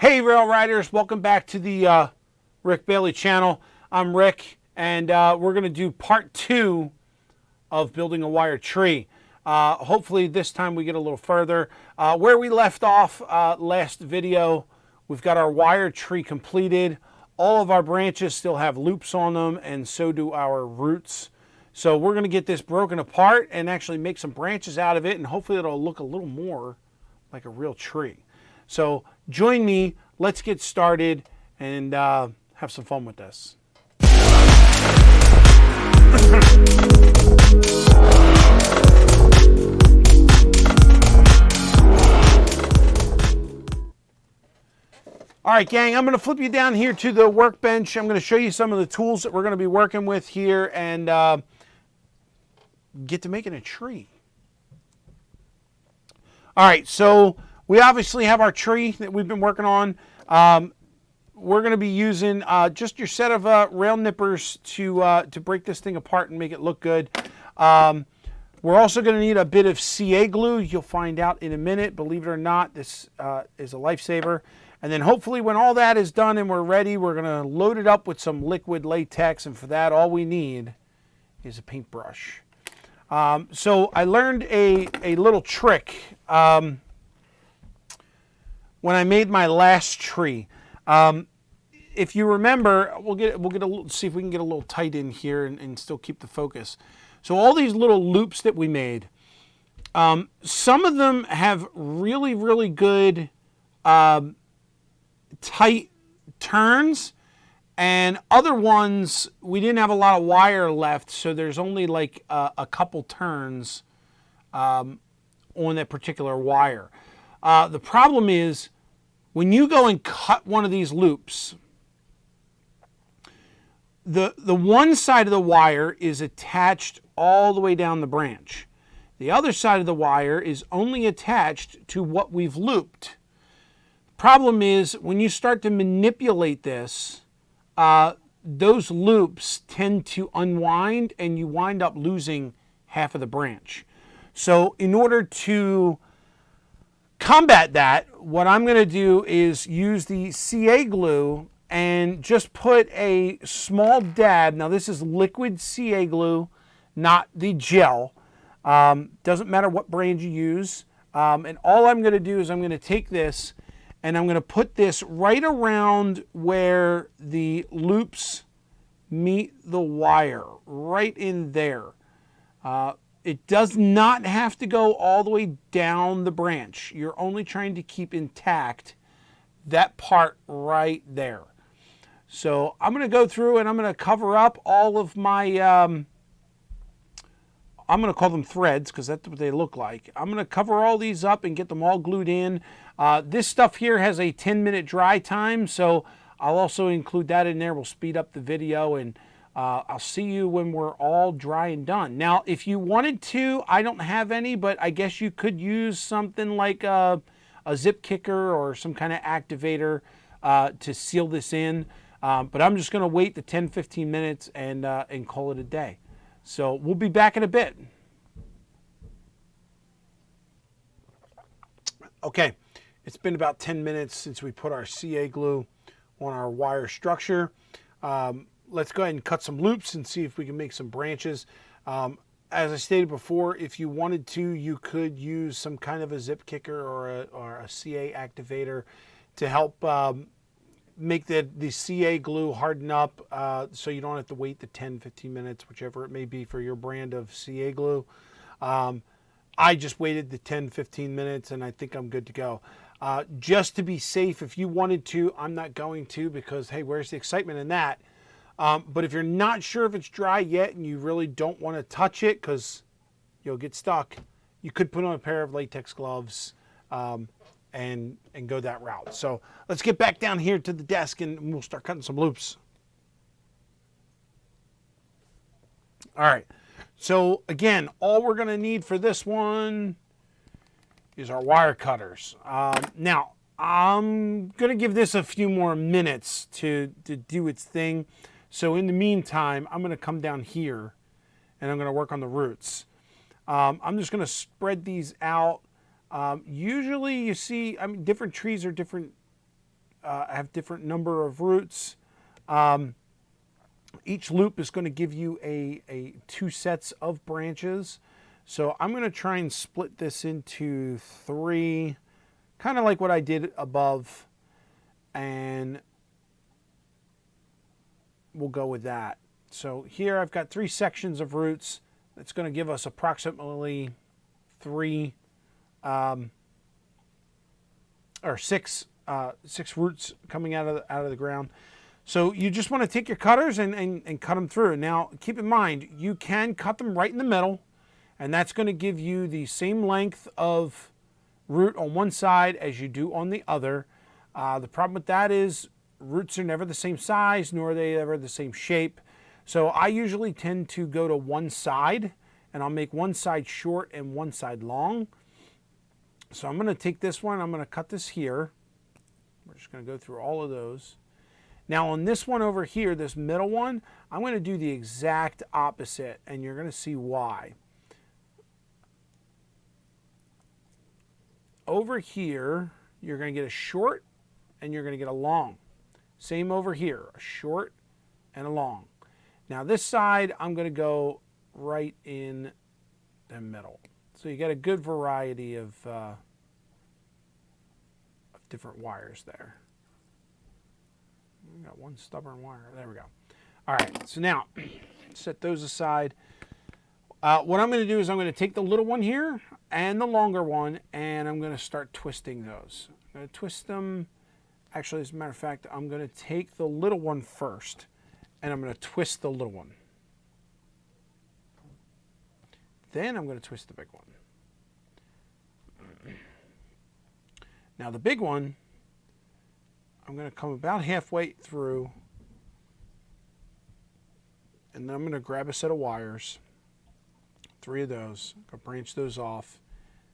Hey Rail Riders, welcome back to the Rick Bailey channel. I'm Rick, and we're going to do part 2 of building a wire tree. Hopefully this time we get a little further. Where we left off last video, we've got our wire tree completed. All of our branches still have loops on them, and so do our roots. So we're going to get this broken apart and actually make some branches out of it, and hopefully it'll look a little more like a real tree. So join me, let's get started and have some fun with this. All right, gang, I'm going to flip you down here to the workbench. I'm going to show you some of the tools that we're going to be working with here and get to making a tree. All right, so we obviously have our tree that we've been working on. We're going to be using just your set of rail nippers to break this thing apart and make it look good. We're also going to need a bit of CA glue. You'll find out in a minute. Believe it or not, this is a lifesaver. And then hopefully when all that is done and we're ready, we're going to load it up with some liquid latex. And for that, all we need is a paintbrush. So I learned a little trick when I made my last tree. If you remember, we'll get a little, see if we can get a little tight in here and still keep the focus. So all these little loops that we made, some of them have really, really good tight turns, and other ones we didn't have a lot of wire left, so there's only like a couple turns on that particular wire. The problem is when you go and cut one of these loops, the one side of the wire is attached all the way down the branch. The other side of the wire is only attached to what we've looped. Problem is when you start to manipulate this, those loops tend to unwind and you wind up losing half of the branch. So in order to combat that, what I'm going to do is use the CA glue and just put a small dab. Now this is liquid CA glue, not the gel. Doesn't matter what brand you use. And all I'm going to do is I'm going to take this and I'm going to put this right around where the loops meet the wire, right in there. It does not have to go all the way down the branch. You're only trying to keep intact that part right there. So I'm going to go through and I'm going to cover up all of my, I'm going to call them threads because that's what they look like. I'm going to cover all these up and get them all glued in. This stuff here has a 10-minute dry time, so I'll also include that in there. We'll speed up the video, and I'll see you when we're all dry and done. Now, if you wanted to, I don't have any, but I guess you could use something like a zip kicker or some kind of activator to seal this in. But I'm just going to wait the 10-15 minutes and call it a day. So we'll be back in a bit. Okay, it's been about 10 minutes since we put our CA glue on our wire structure. Let's go ahead and cut some loops and see if we can make some branches. As I stated before, if you wanted to, you could use some kind of a zip kicker or a CA activator to help make the CA glue harden up so you don't have to wait the 10-15 minutes, whichever it may be for your brand of CA glue. I just waited the 10-15 minutes and I think I'm good to go. Just to be safe, if you wanted to, I'm not going to because, hey, where's the excitement in that? But if you're not sure if it's dry yet and you really don't want to touch it because you'll get stuck, you could put on a pair of latex gloves and go that route. So let's get back down here to the desk and we'll start cutting some loops. All right. So again, all we're going to need for this one is our wire cutters. Now, I'm going to give this a few more minutes to do its thing. So in the meantime, I'm going to come down here and I'm going to work on the roots. I'm just going to spread these out. Usually you see, I mean, different trees are different have different number of roots. Each loop is going to give you a 2 sets of branches. So I'm going to try and split this into 3, kind of like what I did above, and we'll go with that. So here I've got 3 sections of roots. That's going to give us approximately 6 roots coming out of the ground. So you just want to take your cutters and cut them through. Now keep in mind, you can cut them right in the middle, and that's going to give you the same length of root on one side as you do on the other. The problem with that is roots are never the same size, nor are they ever the same shape. So I usually tend to go to one side, and I'll make one side short and one side long. So I'm going to take this one, I'm going to cut this here. We're just going to go through all of those. Now on this one over here, this middle one, I'm going to do the exact opposite, and you're going to see why. Over here, you're going to get a short and you're going to get a long. Same over here, a short and a long. Now this side, I'm going to go right in the middle. So you get a good variety of different wires there. We got one stubborn wire. There we go. All right, so now set those aside. What I'm going to do is I'm going to take the little one here and the longer one, and I'm going to start twisting those. I'm going to twist them. Actually, as a matter of fact, I'm going to take the little one first, and I'm going to twist the little one. Then I'm going to twist the big one. Now the big one, I'm going to come about halfway through, and then I'm going to grab a set of wires, 3 of those, I'm going to branch those off,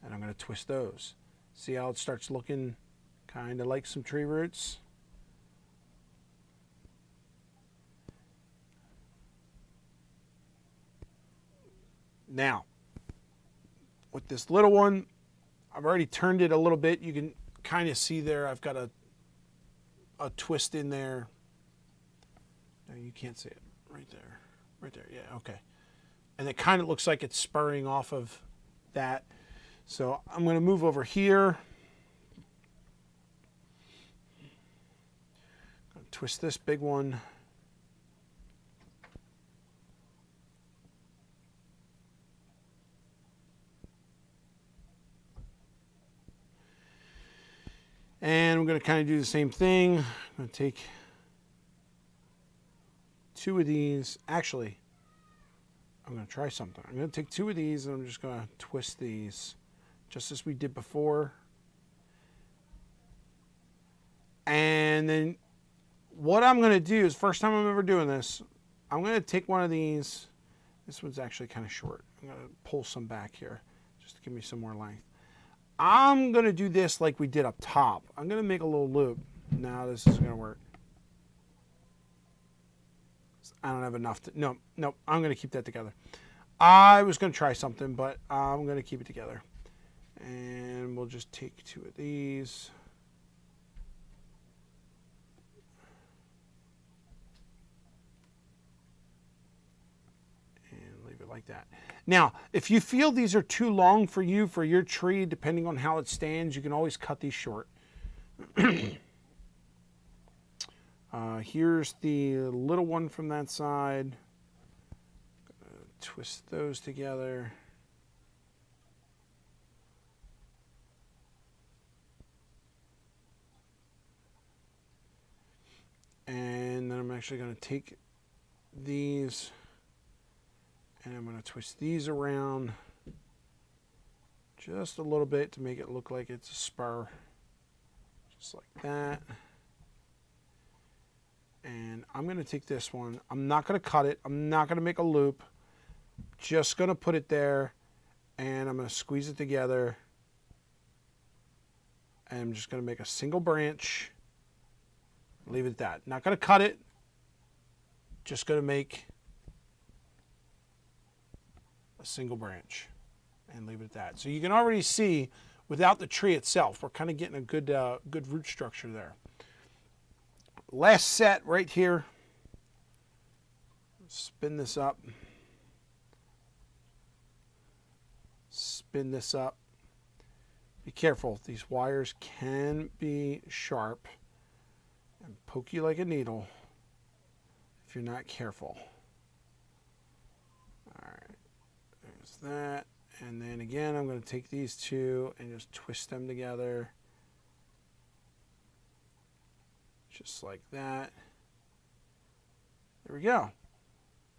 and I'm going to twist those. See how it starts looking kind of like some tree roots? Now, with this little one, I've already turned it a little bit. You can kind of see there I've got a twist in there. No, you can't see it. Right there. Right there. Yeah, okay. And it kind of looks like it's spurring off of that. So I'm going to move over here. Going to twist this big one. And I'm going to kind of do the same thing. I'm going to take 2 of these. Actually, I'm going to try something. I'm going to take 2 of these and I'm just going to twist these just as we did before. And then what I'm going to do is, first time I'm ever doing this, I'm going to take one of these. This one's actually kind of short. I'm going to pull some back here just to give me some more length. I'm going to do this like we did up top. I'm going to make a little loop. Now this is going to work. I don't have enough to, no, I'm going to keep that together. I was going to try something, but I'm going to keep it together. And we'll just take 2 of these. And leave it like that. Now, if you feel these are too long for you, for your tree, depending on how it stands, you can always cut these short. Here's the little one from that side. Twist those together. And then I'm actually going to take these and I'm going to twist these around just a little bit to make it look like it's a spur. Just like that. And I'm going to take this one. I'm not going to cut it. I'm not going to make a loop. Just going to put it there. And I'm going to squeeze it together. And I'm just going to make a single branch. Leave it at that. Not going to cut it. Just going to make a single branch. And leave it at that. So you can already see, without the tree itself, we're kind of getting a good root structure there. last set right here. Spin this up. Spin this up. Be careful. These wires can be sharp and poke you like a needle if you're not careful. All right. There's that. And then again, I'm going to take these two and just twist them together. Just like that. There we go.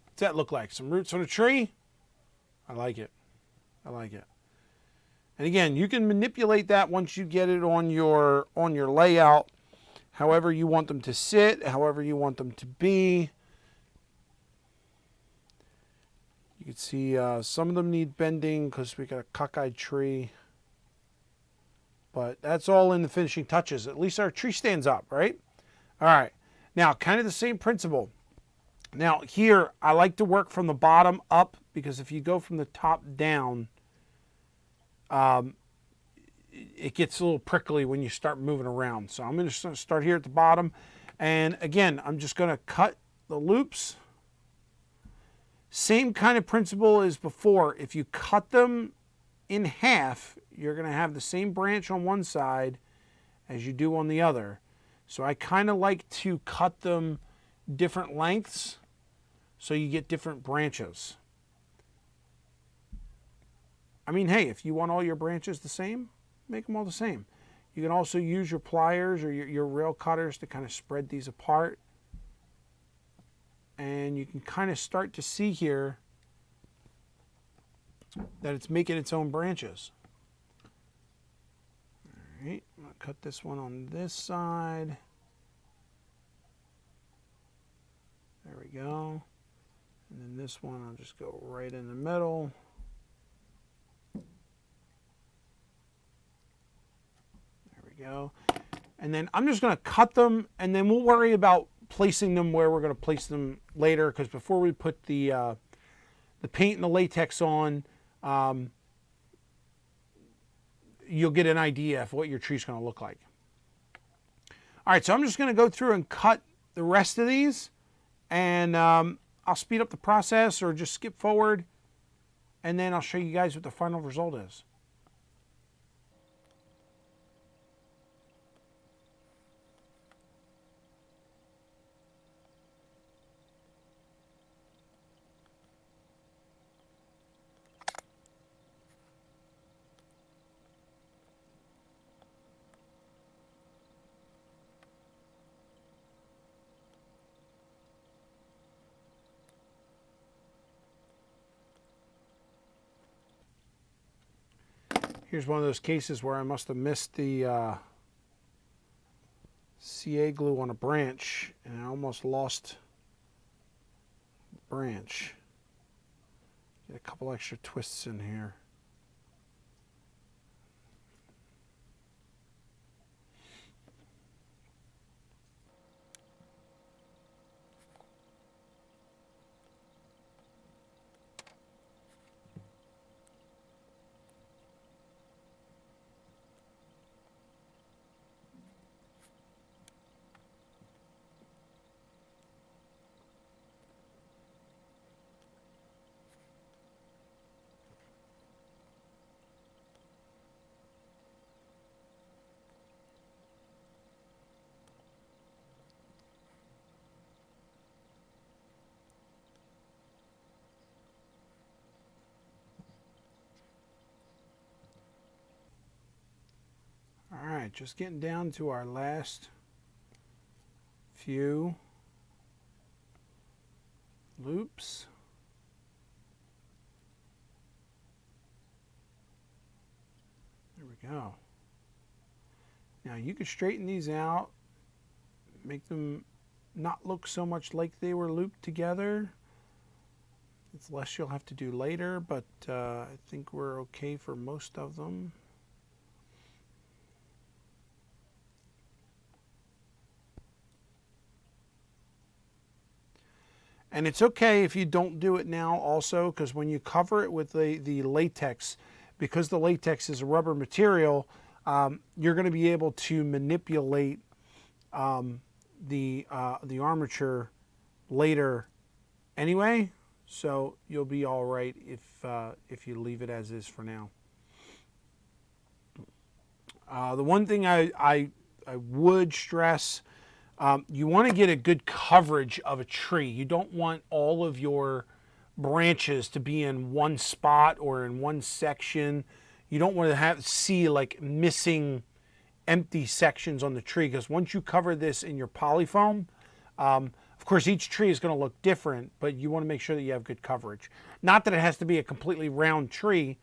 What's that look like? Some roots on a tree? I like it. I like it. And again, you can manipulate that once you get it on your layout, however you want them to sit, however you want them to be. You can see some of them need bending because we got a cockeyed tree. But that's all in the finishing touches. At least our tree stands up, right? All right. Now, kind of the same principle. Now, here, I like to work from the bottom up because if you go from the top down, it gets a little prickly when you start moving around. So I'm going to start here at the bottom. And again, I'm just going to cut the loops. Same kind of principle as before. If you cut them in half, you're going to have the same branch on one side as you do on the other. So I kind of like to cut them different lengths so you get different branches. I mean, hey, if you want all your branches the same, make them all the same. You can also use your pliers or your rail cutters to kind of spread these apart. And you can kind of start to see here that it's making its own branches. All right, I'm going to cut this one on this side. There we go. And then this one, I'll just go right in the middle. Go. And then I'm just going to cut them, and then we'll worry about placing them where we're going to place them later, because before we put the paint and the latex on, you'll get an idea of what your tree's going to look like. All right, so I'm just going to go through and cut the rest of these, and I'll speed up the process or just skip forward, and then I'll show you guys what the final result is. Here's one of those cases where I must have missed the CA glue on a branch, and I almost lost the branch. Get a couple extra twists in here. All right, just getting down to our last few loops. There we go. Now you can straighten these out, make them not look so much like they were looped together. It's less you'll have to do later, but I think we're okay for most of them. And it's okay if you don't do it now also, because when you cover it with the latex, because the latex is a rubber material, you're going to be able to manipulate the armature later anyway, so you'll be all right if you leave it as is for now. The one thing I would stress, you want to get a good coverage of a tree. You don't want all of your branches to be in one spot or in one section. You don't want to see like missing empty sections on the tree, because once you cover this in your polyfoam, of course each tree is going to look different, but you want to make sure that you have good coverage. Not that it has to be a completely round tree.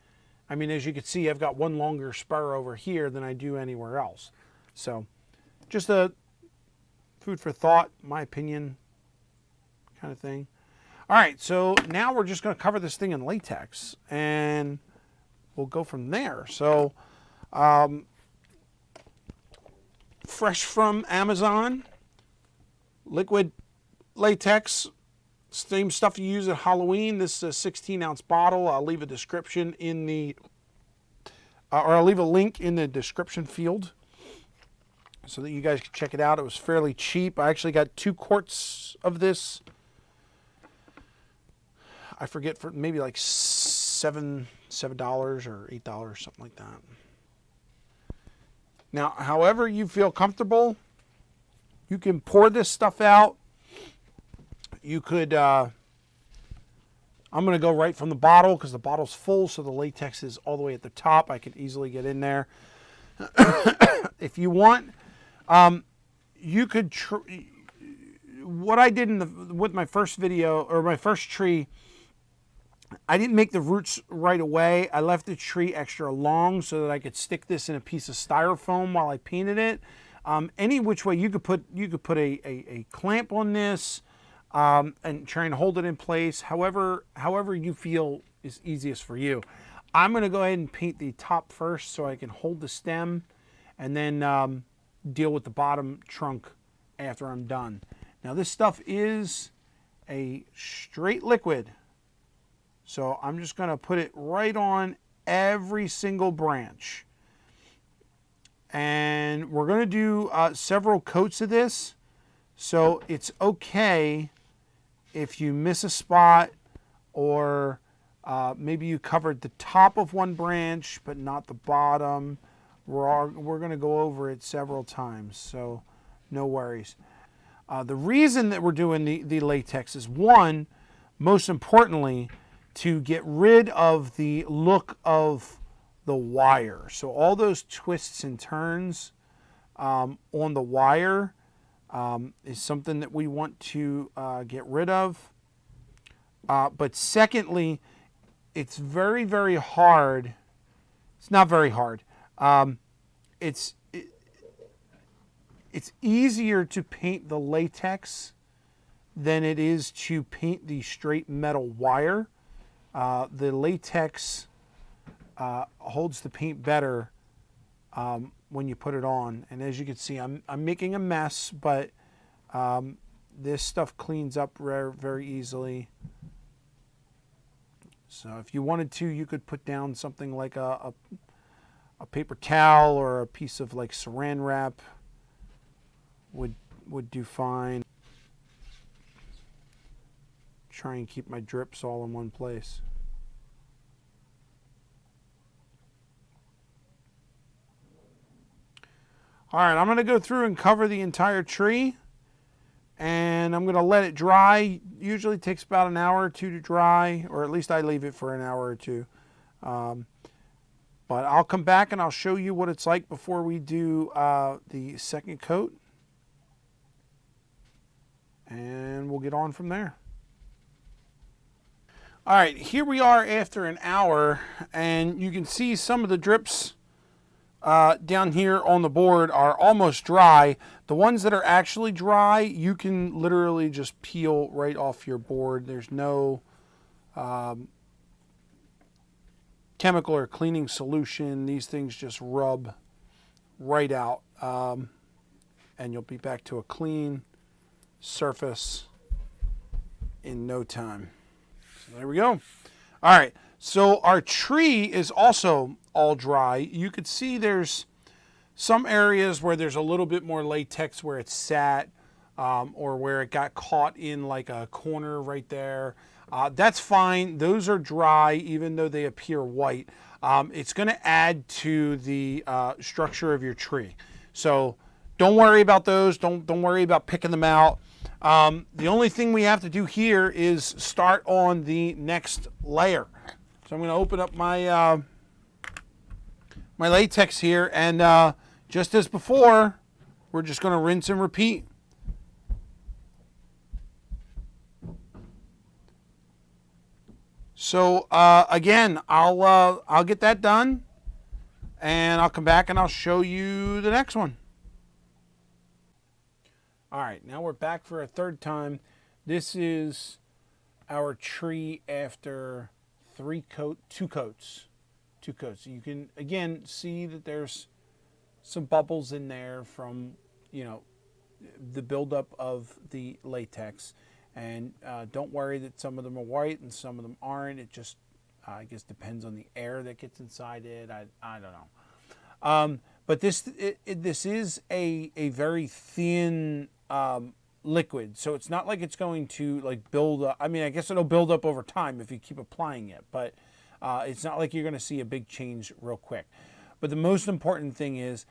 I mean, as you can see, I've got one longer spur over here than I do anywhere else. So just a food for thought, my opinion kind of thing. All right, so now we're just going to cover this thing in latex, and we'll go from there. So fresh from Amazon, liquid latex, same stuff you use at Halloween. This is a 16-ounce bottle. I'll leave a description in the, or I'll leave a link in the description field so that you guys can check it out. It was fairly cheap. I actually got 2 quarts of this. I forget, for maybe like $7 or $8, something like that. Now, however you feel comfortable, you can pour this stuff out. You could, I'm going to go right from the bottle because the bottle's full, so the latex is all the way at the top. I could easily get in there. If you want, you could, what I did with my first video, or my first tree, I didn't make the roots right away. I left the tree extra long so that I could stick this in a piece of styrofoam while I painted it. Any which way you could put a clamp on this, and try and hold it in place. However you feel is easiest for you. I'm going to go ahead and paint the top first so I can hold the stem, and then deal with the bottom trunk after I'm done. Now this stuff is a straight liquid, so I'm just going to put it right on every single branch. And we're going to do several coats of this, so it's okay if you miss a spot, or maybe you covered the top of one branch but not the bottom. We're going to go over it several times, so no worries. The reason that we're doing the latex is, one, most importantly, to get rid of the look of the wire. So all those twists and turns on the wire is something that we want to get rid of. But secondly, it's very, very hard. It's not very hard. It's easier to paint the latex than it is to paint the straight metal wire. The latex holds the paint better when you put it on. And as you can see, I'm making a mess, but this stuff cleans up very easily. So if you wanted to, you could put down something like a paper towel or a piece of like saran wrap would do fine. Try and keep my drips all in one place. All right, I'm going to go through and cover the entire tree, and I'm going to let it dry. Usually takes about an hour or two to dry, or at least I leave it for an hour or two. But I'll come back and I'll show you what it's like before we do the second coat, and we'll get on from there. All right, here we are after an hour, and you can see some of the drips down here on the board are almost dry. The ones that are actually dry, you can literally just peel right off your board. There's no chemical or cleaning solution. These things just rub right out, and you'll be back to a clean surface in no time. So there we go. All right, so our tree is also all dry. You could see there's some areas where there's a little bit more latex where it's sat. or where it got caught in like a corner right there. That's fine. Those are dry, even though they appear white. It's going to add to the structure of your tree. So don't worry about those. Don't worry about picking them out. The only thing we have to do here is start on the next layer. So I'm going to open up my my latex here, and just as before, we're just going to rinse and repeat. So again, I'll get that done, and I'll come back and I'll show you the next one. All right, now we're back for a third time. This is our tree after two coats. You can again see that there's some bubbles in there from, you know, the buildup of the latex. And don't worry that some of them are white and some of them aren't. It just, I guess, depends on the air that gets inside it. I don't know. But this is a very thin liquid, so it's not like it's going to like build up. I mean, I guess it'll build up over time if you keep applying it, but it's not like you're going to see a big change real quick. But the most important thing is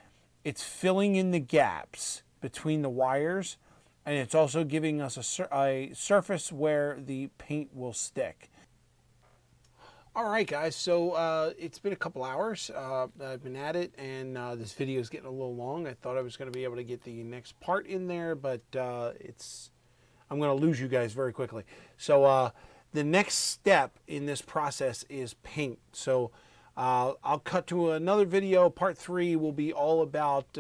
it's filling in the gaps between the wires, and it's also giving us a surface where the paint will stick. All right, guys, so it's been a couple hours. I've been at it, and this video is getting a little long. I thought I was going to be able to get the next part in there, but I'm going to lose you guys very quickly. So the next step in this process is paint. So I'll cut to another video. Part 3 will be all about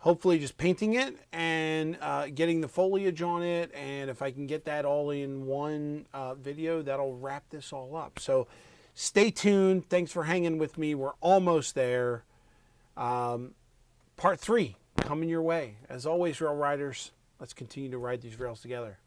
hopefully just painting it and getting the foliage on it. And if I can get that all in one video, that'll wrap this all up. So stay tuned. Thanks for hanging with me. We're almost there. Part 3 coming your way. As always, rail riders, let's continue to ride these rails together.